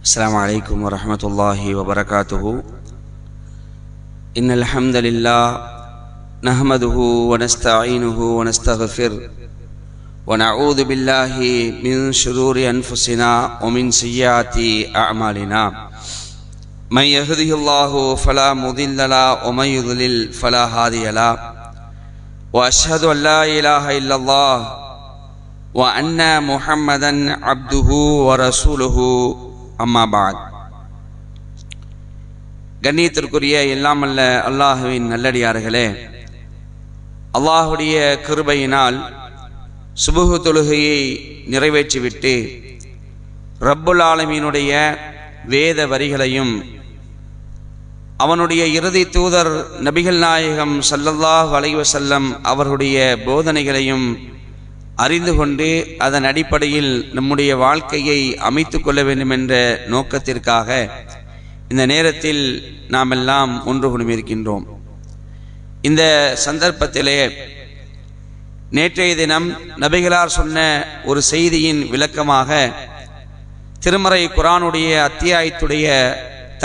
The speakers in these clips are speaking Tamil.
السلام عليكم ورحمة الله وبركاته. إن الحمد لله نحمده ونستعينه ونستغفره ونعوذ بالله من شرور أنفسنا ومن سيئات أعمالنا. من يهده الله فلا مضل له ومن يضلل فلا هادي له. وأشهد أن لا إله إلا الله وأن محمدا عبده ورسوله. அம்மா பாத். கண்ணியத்திற்குரிய எல்லாமல்ல அல்லாஹுவின் நல்லடியார்களே, அல்லாஹுடைய கிருபையினால் சுபுஹ் தொழுகையை நிறைவேற்றிவிட்டு ரப்புல் ஆலமீனுடைய வேத வரிகளையும் அவனுடைய இறுதி தூதர் நபிகள் நாயகம் ஸல்லல்லாஹு அலைஹி வஸல்லம் அவர்களுடைய போதனைகளையும் அறிந்து கொண்டு அதன் அடிப்படையில் நம்முடைய வாழ்க்கையை அமைத்து கொள்ள வேண்டும் என்ற நோக்கத்திற்காக இந்த நேரத்தில் நாம் எல்லாம் ஒன்று குழுமியிருக்கின்றோம். இந்த சந்தர்ப்பத்திலே நேற்றைய தினம் நபிகளார் சொன்ன ஒரு செய்தியின் விளக்கமாக திருமறை குர்ஆனுடைய அத்தியாயத்துடைய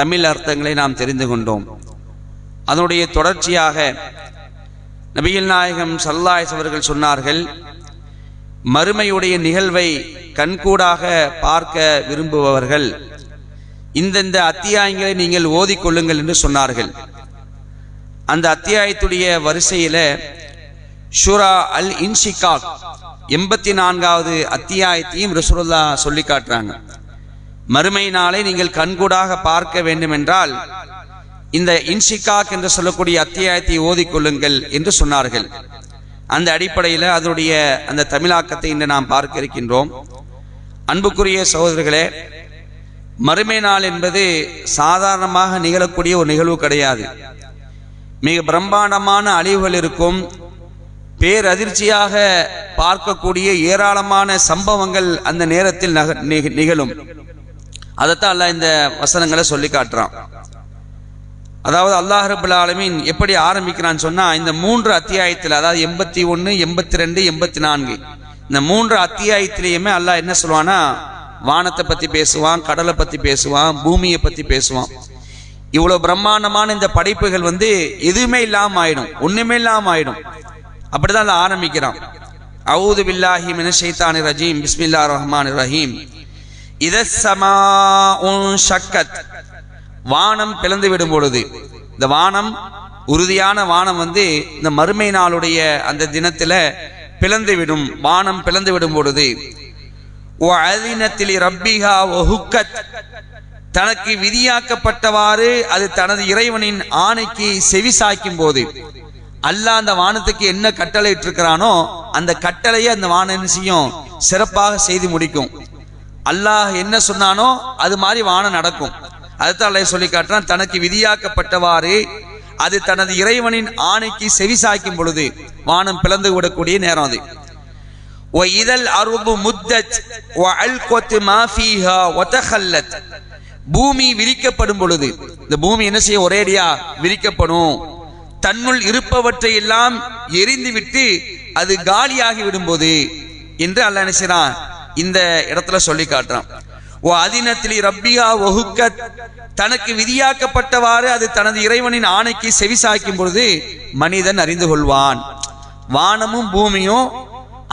தமிழ் அர்த்தங்களை நாம் தெரிந்து கொண்டோம். அதனுடைய தொடர்ச்சியாக நபிகள் நாயகம் ஸல்லல்லாஹு அலைஹி வஸல்லம் அவர்கள் சொன்னார்கள், மறுமையுடைய நிகழ்வை கண்கூடாக பார்க்க விரும்புபவர்கள் இந்தந்த அத்தியாயங்களை நீங்கள் ஓதிக்கொள்ளுங்கள் என்று சொன்னார்கள். அந்த அத்தியாயத்துடைய வரிசையில ஷூரா அல் இன்ஷிகாக் 84வது அத்தியாயத்தையும் ரசூலுல்லாஹ் சொல்லி காட்டுறாங்க. மறுமை நாளை நீங்கள் கண்கூடாக பார்க்க வேண்டும் என்றால் இந்த இன்ஷிகாக் என்று சொல்லக்கூடிய அத்தியாயத்தை ஓதிக்கொள்ளுங்கள் என்று சொன்னார்கள். அந்த அடிப்படையில் அதனுடைய அந்த தமிழாக்கத்தை இன்று நாம் பார்க்க இருக்கின்றோம். அன்புக்குரிய சகோதரர்களே, மறுமை நாள் என்பது சாதாரணமாக நிகழக்கூடிய ஒரு நிகழ்வு கிடையாது. மிக பிரம்மாண்டமான அழிவுகள் இருக்கும், பேரதிர்ச்சியாக பார்க்கக்கூடிய ஏராளமான சம்பவங்கள் அந்த நேரத்தில் நிகழும். அதைத்தான் அல்லாஹ் இந்த வசனங்களை சொல்லி காட்டுறான். அதாவது அல்லாஹ் ரப்பல் ஆலமீன் எப்படி ஆரம்பிக்கிறான்னு சொன்னா, இந்த 3 அத்தியாயத்தில், அதாவது 81, 82, 84 இந்த 3 அத்தியாயத்திலேயுமே அல்லாஹ் என்ன சொல்லுவான்னா, வானத்தை பத்தி பேசுவான், கடலை பத்தி பேசுவான், பூமியை பத்தி பேசுவான். இவ்வளவு பிரம்மாண்டமான இந்த படைப்புகள் எதுவுமே இல்லாம ஆயிடும், ஒண்ணுமே இல்லாம ஆயிடும். அப்படிதான் அல்லாஹ் ஆரம்பிக்கிறான். அஊது பில்லாஹி மினஷ் ஷைத்தானிர் ரஜீம், பிஸ்மில்லாஹிர் ரஹ்மானிர் ரஹீம். இதஸ் ஸமாஉ ஷக்கத், வானம் பிளந்து விடும் பொழுது, இந்த வானம் உறுதியான வானம் இந்த மறுமை நாளுடைய அந்த தினத்துல பிளந்து விடும். வானம் பிளந்து விடும் பொழுது வஅதினத்தில் ரப்பிஹா வஹுக்கத், தனக்கு விதியாக்கப்பட்டவாறு அது தனது இறைவனின் ஆணைக்கு செவி சாய்க்கும் போது, அல்லாஹ் அந்த வானத்துக்கு என்ன கட்டளை இட்டிருக்கிறானோ அந்த கட்டளையை அந்த வானம் என்ன செய்யும், சிறப்பாக செய்து முடிக்கும். அல்லாஹ் என்ன சொன்னானோ அது மாதிரி வானம் நடக்கும். அதுதான் அல்லாஹ் சொல்லி காட்டுறான், தனக்கு விதியாக்கப்பட்டவாறு அது தனது இறைவனின் ஆணைக்கு செவி சாய்க்கும் பொழுது வானம் பிளந்து விடக்கூடிய நேரம் அது. وَإِذَا الْأَرْضُ مُدَّتْ وَأَلْقَتْ مَا فِيهَا وَتَخَلَّتْ, பூமி விரிக்கப்படும் பொழுது, இந்த பூமி என்ன செய்ய, ஒரேடியா விரிக்கப்படும், தன்னுள் இருப்பவற்றை எல்லாம் எரிந்து விட்டு அது காலியாகி விடும்போது என்று அல்லாஹ் என்ன செய்றான் இந்த இடத்துல சொல்லி காட்டுறான். தனக்கு விதியாக்கப்பட்டவாறு அது தனது இறைவனின் ஆணைக்கு செவி சாய்க்கும் பொழுது மனிதன் அறிந்து கொள்வான். வானமும் பூமியும்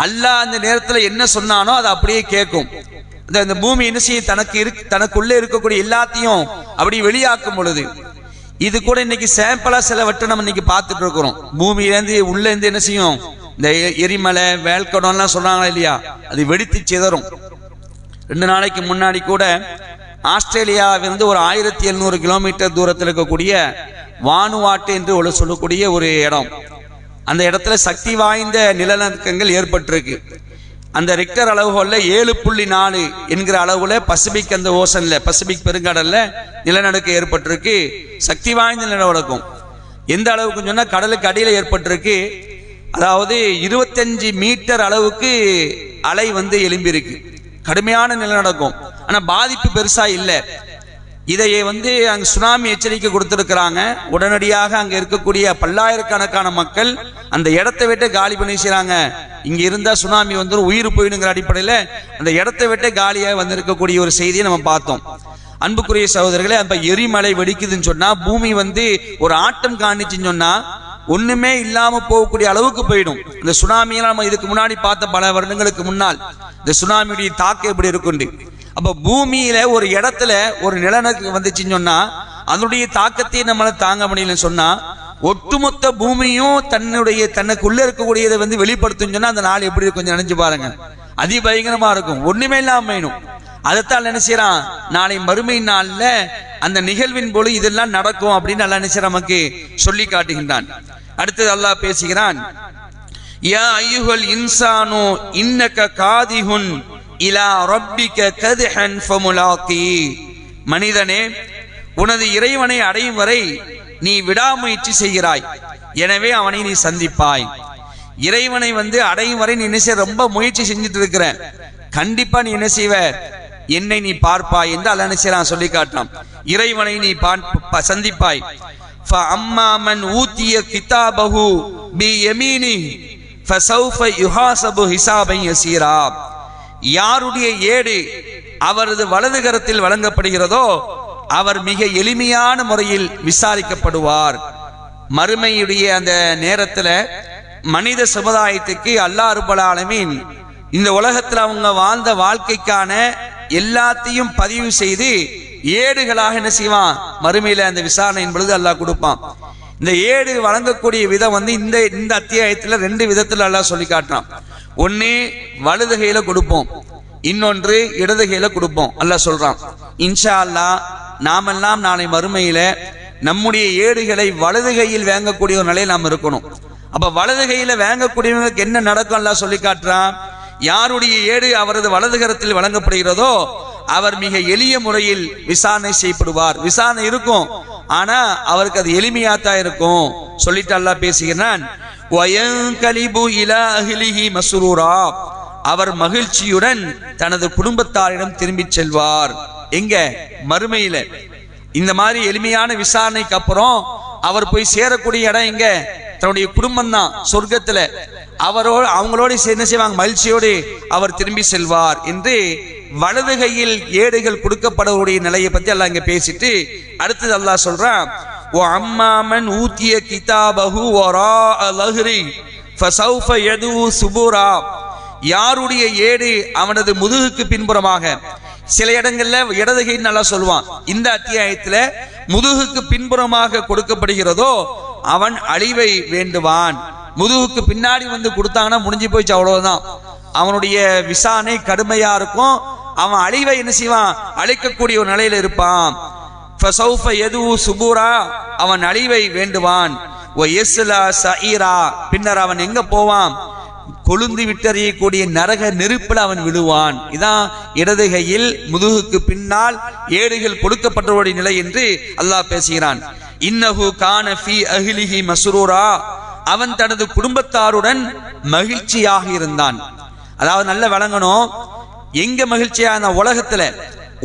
அல்லாஹ் அந்த நேரத்துல என்ன சொன்னானோ அதை அப்படியே கேட்கும். இந்த பூமி என்ன செய்ய, தனக்குள்ளே இருக்கக்கூடிய எல்லாத்தையும் அப்படி வெளியாக்கும் பொழுது, இது கூட இன்னைக்கு சாம்பிளா சிலவற்றை நம்ம இன்னைக்கு பார்த்துட்டு இருக்கிறோம். பூமியிலேருந்து உள்ள இருந்து என்ன செய்யும், இந்த எரிமலை வேல்கடம் எல்லாம் சொல்றாங்களா இல்லையா, அது வெடித்து சிதறும். 2 நாளைக்கு முன்னாடி கூட ஆஸ்திரேலியாவிலிருந்து ஒரு 1700 கிலோமீட்டர் தூரத்தில் இருக்கக்கூடிய வானுவாட்டு என்று சொல்லக்கூடிய ஒரு இடம், அந்த இடத்துல சக்தி வாய்ந்த நிலநடுக்கங்கள் ஏற்பட்டிருக்கு. அந்த ரிக்டர் அளவுகோல்ல 7.4 என்கிற அளவுல பசிபிக், அந்த ஓசன்ல பசிபிக் பெருங்கடல்ல நிலநடுக்கம் ஏற்பட்டிருக்கு. சக்தி வாய்ந்த நிலநடுக்கம் எந்த அளவுக்கு சொன்னா, கடலுக்கு அடியில் ஏற்பட்டிருக்கு. அதாவது 25 மீட்டர் அளவுக்கு அலை எழும்பி இருக்கு. கடுமையான நிலநடுக்கம், ஆனா பாதிப்பு பெருசா இல்லை. இதையே அங்க சுனாமி எச்சரிக்கை கொடுத்திருக்கிறாங்க. உடனடியாக அங்க இருக்கக்கூடிய பல்லாயிரக்கணக்கான மக்கள் அந்த இடத்தை விட்டு காலி பண்ணி செய்றாங்க. இங்க இருந்தா சுனாமி உயிர் போயிடுங்கிற அடிப்படையில் அந்த இடத்தை விட்டு காலியாக வந்திருக்கக்கூடிய ஒரு செய்தியை நம்ம பார்த்தோம். அன்புக்குரிய சகோதரர்களே, அப்ப எரிமலை வெடிக்குதுன்னு சொன்னா, பூமி ஒரு ஆட்டம் காணிச்சுன்னு சொன்னா ஒண்ணுமே இல்லாம போகக்கூடிய அளவுக்கு போயிடும். இந்த சுனாமியெல்லாம் நம்ம இதுக்கு முன்னாடி பார்த்த பல வருடங்களுக்கு முன்னால் இந்த சுனாமியுடைய தாக்கம் எப்படி இருக்குண்டு. அப்ப பூமியில ஒரு இடத்துல ஒரு நிலநடுக்கம் வந்துச்சுன்னு சொன்னா அதனுடைய தாக்கத்தை நம்மளால தாங்க முடியலன்னு சொன்னா, ஒட்டுமொத்த பூமியும் தனக்குள்ள இருக்கக்கூடியதை வெளிப்படுத்தும் சொன்னா அந்த நாள் எப்படி கொஞ்சம் நினைச்சு பாருங்க. அதிபயங்கரமா இருக்கும், ஒண்ணுமே இல்லாம வேணும். அதைத்தான் என்ன செய்யறான், நாளை மறுமை நாள்ல அந்த நிகழ்வின் போல இதெல்லாம் நடக்கும் அப்படின்னு அல்லாஹ் என்ன செய்யறான், நமக்கு சொல்லி காட்டுகின்றான். அடுத்தது அல்லாஹ் பேசுகிறான், யா அய்யுஹல் இன்சானு இன்னக காதிஹுன் இலா ரப்பிக கத்ஹன் ஃபமுலாகி. மனிதனே, உனது இறைவனை அடையும் வரை நீ விடாமுயற்சி செய்கிறாய், எனவே அவனை நீ சந்திப்பாய். இறைவனை அடையும் வரை நீ என்ன செய்ய, ரொம்ப முயற்சி செஞ்சுட்டு இருக்கிற, கண்டிப்பா நீ என்ன செய்வ, என்னை நீ பார்ப்பாய் என்று அல்லாஹ் என்ன செய்யறான் சொல்லி காட்டான். இறைவனை நீ சந்திப்பாய். فَأَمَّا مَنْ أُوتِيَ كِتَابَهُ بِيَمِينِهِ فَسَوْفَ يُحَاسَبُ حِسَابًا يَسِيرًا. யாருடைய ஏடு அவரது வலது கரத்தில் வழங்கப்படுகிறதோ அவர் மிக எளிமையான முறையில் விசாரிக்கப்படுவார். மறுமையுடைய அந்த நேரத்துல மனித சமுதாயத்துக்கு அல்லாஹ் ரப்பல் ஆலமீன் இந்த உலகத்துல அவங்க வாழ்ந்த வாழ்க்கைக்கான எல்லாத்தையும் பதிவு செய்து ஏடுகளாக என்ன செய்வான், மறுமையில அந்த விசாரணை என்பது அல்லாஹ் கொடுப்பான். இந்த ஏடு வழங்கக்கூடிய விதம் இந்த அத்தியாயத்துல 2 விதத்துல அல்லாஹ் சொல்லி காட்டுறான். ஒன்னு வலது கையில கொடுப்போம், இன்னொன்று இடது கையில கொடுப்போம். அல்லாஹ் சொல்றான், இன்ஷா அல்லாஹ் நாமெல்லாம் நாளை மறுமையில நம்முடைய ஏடுகளை வலது கையில் வாங்கக்கூடிய ஒரு நிலையில் நாம் இருக்கணும். அப்ப வலது கையில வாங்கக்கூடியவங்களுக்கு என்ன நடக்கும் அல்லாஹ் சொல்லி காட்டுறான். யாருடைய ஏடு அவரது வலது கரத்தில் வழங்கப்படுகிறதோ அவர் மிக எளிய முறையில் விசாரணை செய்யப்படுவார். விசாரணை இருக்கும், ஆனா அவருக்கு அது எளிமையாத்தான் இருக்கும் சொல்லிட்டு அல்லாஹ் பேசுகிறான். வயன்கலிபு இலா அஹ்லிஹி மஸ்ரூரா. அவர் மகிழ்ச்சியுடன் தனது குடும்பத்தாரிடம் திரும்பி செல்வார். எங்க, மறுமையில. இந்த மாதிரி எளிமையான விசாரணைக்கு அப்புறம் அவர் போய் சேரக்கூடிய இடம் எங்க, தன்னுடைய குடும்பம் தான், சொர்க்கத்துல. அவங்களோடு என்ன செய்வாங்க, மகிழ்ச்சியோடு அவர் திரும்பி செல்வார் என்று வலது கையில் ஏடுகள் கொடுக்கப்படக்கூடிய நிலையை பத்தி அல்லாஹ் இங்க பேசிட்டு அடுத்தது அல்லாஹ் சொல்றான், ஓ அம்மாமன் ஊத்திய கிதாபஹு வராஅ லஹ்ரி ஃபஸௌஃப யதுஉ சுபூரா. யாருடைய ஏடு அவனது முதுகுக்கு பின்புறமாக, சில இடங்கள்ல இடது கை நல்லா சொல்லுவான், இந்த அத்தியாயத்துல முதுகுக்கு பின்புறமாக கொடுக்கப்படுகிறதோ அவன் அழிவை வேண்டுவான். முதுகுக்கு பின்னாடி கொடுத்தாங்கன்னா முடிஞ்சு போயிச்சு, அவ்வளவுதான். அவனுடைய விசாரணை கடுமையா இருக்கும், அவன் அழிவை என்ன செய்வான், அழிக்கக்கூடிய ஒரு நிலையில இருப்பான். ஃபஸௌஃப யதுஉ சுபூரா, அவன் அழிவை வேண்டுவான். வ யஸ்லா சஈரா, பின்னர் அவன் எங்க போவான், கொழுந்து விட்டறியக்கூடிய நரக நெருப்பில் அவன் விழுவான். இதான் இடது கையில் முதுகுக்கு பின்னால் ஏடுகள் கொடுக்கப்பட்டவருடைய நிலை என்று அல்லாஹ் பேசுகிறான். இன்னஹு கான ஃபீ அஹ்லிஹி மஸ்ரூரா, அவன் தனது குடும்பத்தாருடன் மகிழ்ச்சியாக இருந்தான். அதாவது நல்ல விளங்கணும், எங்க மகிழ்ச்சியா இருந்தான்,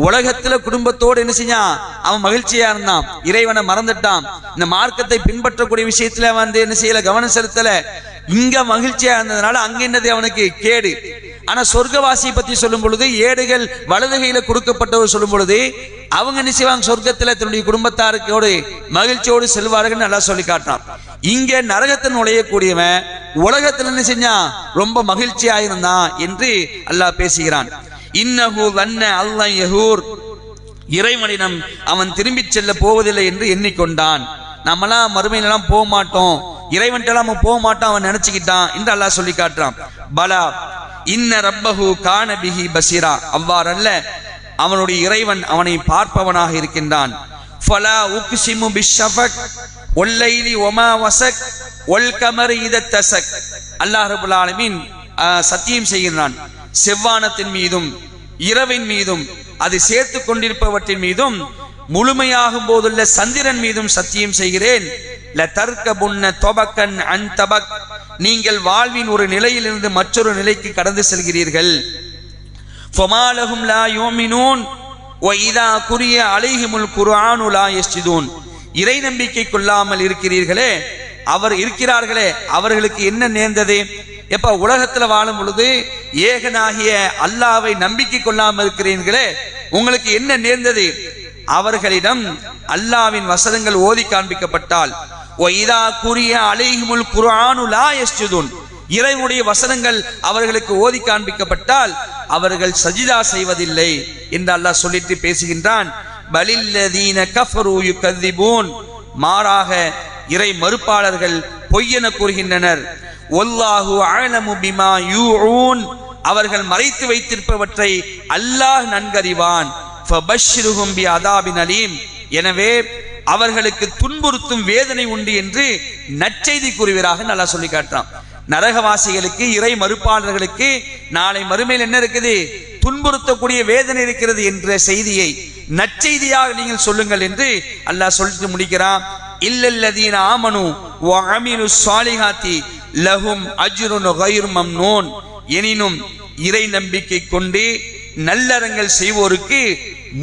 உலகத்துல குடும்பத்தோடு என்ன செஞ்சான், அவன் மகிழ்ச்சியா இருந்தான். இறைவனை மறந்துட்டான், இந்த மார்க்கத்தை பின்பற்றக்கூடிய விஷயத்துல என்ன செய்யல, கவனம் செலுத்தல. இங்க மகிழ்ச்சியா இருந்ததுனால அங்க என்னது அவனுக்கு கேடு. ஆனா சொர்க்கவாசியை பத்தி சொல்லும் பொழுது, ஏடுகள் வலது கையில கொடுக்கப்பட்டவர் சொல்லும் பொழுது அவங்க என்ன செய்வாங்க, சொர்க்கத்துல தன்னுடைய குடும்பத்தாருக்கோடு மகிழ்ச்சியோடு செல்வார்கள் நல்லா சொல்லி காட்டான். இங்க நரகத்தில் நுழையக்கூடியவன் உலகத்துல என்ன செஞ்சான், ரொம்ப மகிழ்ச்சியா இருந்தான் என்று அல்லாஹ் பேசுகிறான். இன்னஹு வன்ன அல்லாஹ் யஹூர், இறைவனிடம் அவன் திரும்பி செல்ல போவதில்லை என்று எண்ணிக்கொண்டான். நம்மளாம் மறுமையிலாம் போக மாட்டோம், இறைவன்கிட்ட நம்ம போக மாட்டோம் அவன் நினைச்சுக்கிட்டான் என்று அல்லாஹ் சொல்லி காட்டுறான். பலா இன்ன ரப்பஹு கான பிஹி பஸீரா, அவ்வாறல்ல, அவனுடைய இறைவன் அவனை பார்ப்பவனாக இருக்கின்றான். ஃபலா உக்ஸிமு பிஷ்ஷஃபக் வல்லைலி வமா வஸக் வல்கமரி இதத்தஸக். அல்லாஹ் ரப்பல் ஆலமீன் சத்தியம் செய்கிறான், செவ்வானத்தின் மீதும் இரவின் மீதும் அது சேர்த்து கொண்டிருப்பவற்றின் மீதும் முழுமையாகும் போதுள்ள சந்திரன் மீதும் சத்தியம் செய்கிறேன். லதர்கபுன்ன தபக்கன் அன் தபக், நீங்கள் வாழ்வின் ஒரு நிலையிலிருந்து மற்றொரு நிலைக்கு கடந்து செல்கிறீர்கள். ஃபமாலஹும் லா யுமினூன் வ இதா குரிய அலைஹிமுல் குர்ஆனு லா யஸ்ஜுதூன். இறை நம்பிக்கை கொள்ளாமல் இருக்கிறீர்களே, இருக்கிறார்களே, அவர்களுக்கு என்ன நேர்ந்தது? எப்ப உலகத்துல வாழும் பொழுது ஏகனாகிய அல்லாஹ்வை நம்பிக்கை கொள்ளாமல் இருக்கிறீர்களே, உங்களுக்கு என்ன நேர்ந்தது? அவர்களிடம் அல்லாஹ்வின் வசனங்கள் ஓதி காண்பிக்கப்பட்டால் ஒய்தா கூறிய அலைஹிமுல் குர்ஆனு லா யஸ்ஜுதுன், இறைவனுடைய வசனங்கள் அவர்களுக்கு ஓதி காண்பிக்கப்பட்டால் அவர்கள் சஜிதா செய்வதில்லை என்று அல்லாஹ் சொல்லிட்டு பேசுகின்றான். பலில்லதீன கஃபரு யுகذிபூன், மாறாக இறை மறுப்பாளர்கள் பொய்யென கூறுகின்றனர். வல்லாஹு அஅலமு பிமா யூஊன், அவர்கள் மறைத்து வைத்திருப்பவற்றை அல்லாஹ் நன்கறிவான். ஃபபஷ்ஷிருஹும் பிஅதாபின் அலீம், எனவே அவர்களுக்கு துன்புறுத்தும் வேதனை உண்டு என்று நற்செய்தி கூறுவீராக நல்லா சொல்லி காட்டுறான். நரகவாசிகளுக்கு, இறை மறுப்பாளர்களுக்கு நாளை மறுமையில் என்ன இருக்குது? துன்புறுத்தக்கூடிய வேதனை இருக்கிறது என்ற செய்தியை நற்செய்தியாக நீங்கள் சொல்லுங்கள் என்று அல்லாஹ் சொல்லிட்டு முடிக்கிறான். இல்லல்லதீன ஆமனு வ அமிலுஸ் ஸாலிஹாத்தி லஹும் அஜ்ருன் கைரு மம்னூன், எனினும் இறை நம்பிக்கை கொண்டு நல்லறங்கள் செய்வோருக்கு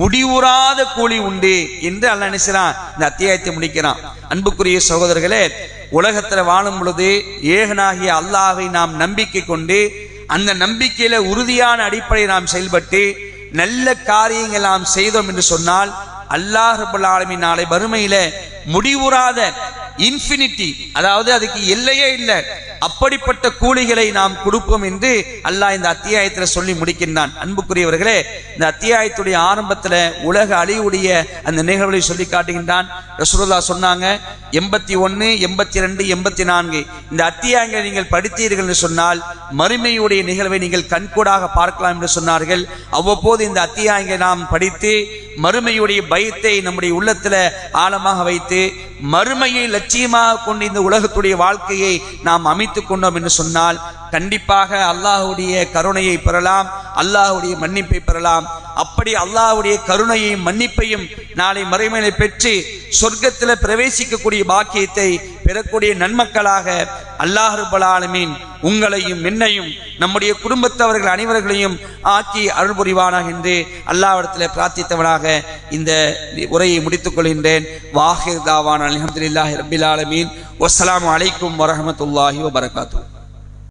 முடிவுறாத கூலி உண்டு என்று அல்லாஹ் நினைச்சான். இந்த அத்தியாயத்தை முடிக்கிறான். அன்புக்குரிய சகோதரர்களே, உலகத்துல வாழும் பொழுது ஏகனாகிய அல்லாஹ்வை நாம் நம்பிக்கை கொண்டு அந்த நம்பிக்கையில உறுதியான அடிப்படையை நாம் செயல்பட்டு நல்ல காரியங்கள் நாம் செய்தோம் என்று சொன்னால் அல்லாஹ் ரப்பல் ஆலமீன் நாளை வறுமையில முடிவுறாத இன்ஃபினிட்டி, அதாவது அதுக்கு எல்லையே இல்லை, அப்படிப்பட்ட கூலிகளை நாம் கொடுப்போம் என்று அல்லாஹ் இந்த அத்தியாயத்தில் சொல்லி முடிக்கின்றான். அன்புக்குரியவர்களே, இந்த அத்தியாயத்துடைய ஆரம்பத்தில் உலக அழிவுடைய அந்த நிகழ்வுகளை சொல்லி காட்டுகின்றான். ரசூலுல்லாஹ் சொன்னாங்க 81, 82, 84 இந்த அத்தியாயங்களை நீங்கள் படித்தீர்கள் என்று சொன்னால் மறுமையுடைய நிகழ்வை நீங்கள் கண்கூடாக பார்க்கலாம் என்று சொன்னார்கள். அவ்வப்போது இந்த அத்தியாயங்களை நாம் படித்து மறுமையுடைய பயத்தை நம்முடைய உள்ளத்துல ஆழமாக வைத்து மறுமையை லட்சியமாக கொண்டு இந்த உலகத்துடைய வாழ்க்கையை நாம் அமைத்துக் கொண்டோம் என்று சொன்னால் கண்டிப்பாக அல்லாஹ்வுடைய கருணையை பெறலாம், அல்லாஹ்வுடைய மன்னிப்பை பெறலாம். அப்படி அல்லாஹ்வுடைய கருணையையும் மன்னிப்பையும் நாளை மறுமையிலே பெற்று சொர்க்கத்தில் பிரவேசிக்கக்கூடிய பாக்கியத்தை பெறக்கூடிய நன்மக்களாக அல்லாஹ் ரப்பல் ஆலமீன் உங்களையும் என்னையும் நம்முடைய குடும்பத்தவர்கள் அனைவர்களையும் ஆக்கி அருள் புரிவானாக என்று அல்லாஹ்விடத்தில் பிரார்த்தித்தவனாக இந்த உரையை முடித்துக் கொள்கின்றேன். வாஹிர் தாவான் அல்ஹம்துலில்லாஹி ரப்பில் ஆலமீன். வஸ்ஸலாமு அலைக்கும் வரஹ்மத்துல்லாஹி வபரகாத்துஹு.